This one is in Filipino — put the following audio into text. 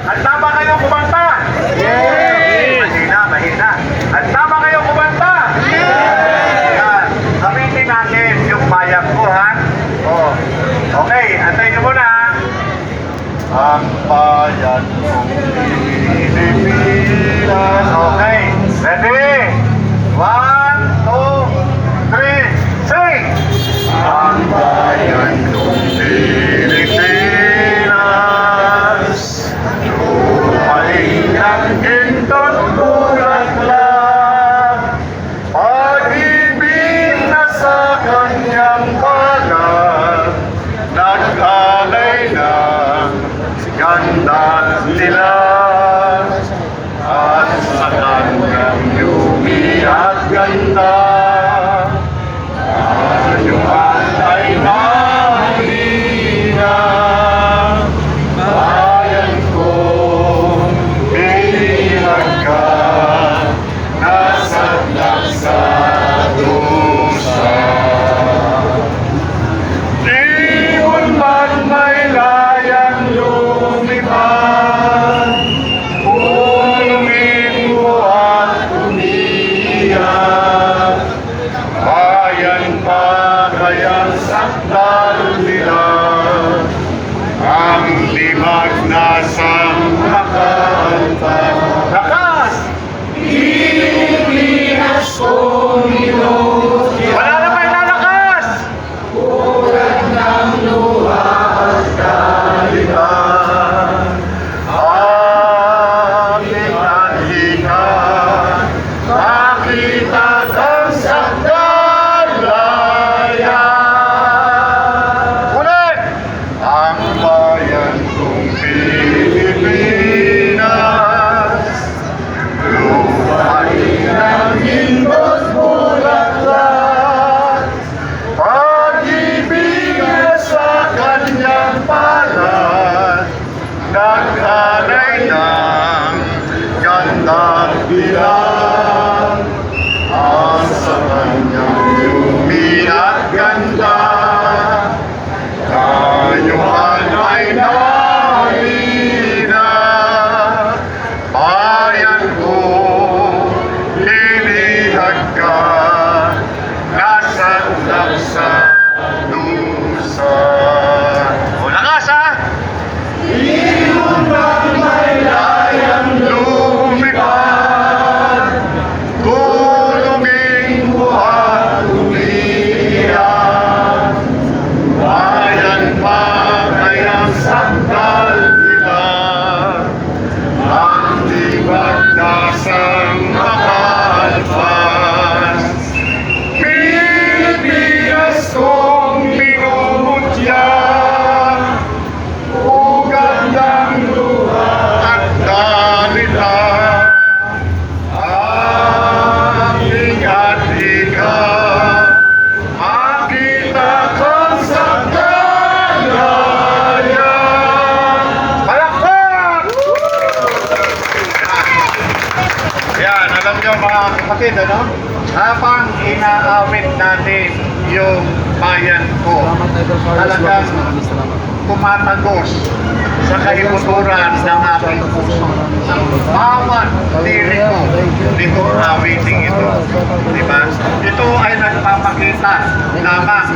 Handa ba kayo kumanta? Yes! Mahina, mahina. Handa ba kayo kumanta? Yan. Gamitin natin yung bayan ko, ha? Oh. Okay, antayin nyo muna, ha? Ang bayan kong Pilipinas. Okay, ready? 1, 2, 3, sing! Ang bayan kong Pilipinas, lumaing ang gintong bulaklak, pag-ibig na sa kanyang balat, nag-alay ng ganda nila, at sa kanyang yumi at ganda, ayuan ay mahina. Bayan kong binihag ka, nasadlak sa dusa. Ibon man may layang lumipad, ulungin mo at umiiyak. Bayan pa kayang sakdal nila, ang limag na sa makalpan. Lakas! Pilipinas kong inuot yan. Wala na may lalakas! Ulat ng luha at kalitan, aming anhikan, makita kang sakdalayan. Ulit! Ang bayan kong Pilipinas, lumaing ang gintong bulaklak, pag-ibig na sa kanyang balat, nag-alay ng gandang bilang, ang sa kanyang yumi at ganda, kayuhan ay nahina. Bayan ko, lilihag ka, nasadlak sa dusa. O, lakas, ha? Ibon bang may layang lumipad, tulungin mo at umiiyak. Bayan pa kayang sakdal nila, ang libag nasang makalpas. Pilipinas kong minumutya, ugat ng luha at dalita, aming atika, makita kang sakdalayan. Palakpak! Yan, alam nyo mga kapatid, ano? Habang inaawit natin yung bayan ko, talagang tumatagos sa kaibuturan ng ating puso. Ang bawat liriko nitong awiting ito. Diba? Ito ay nagpapakita lamang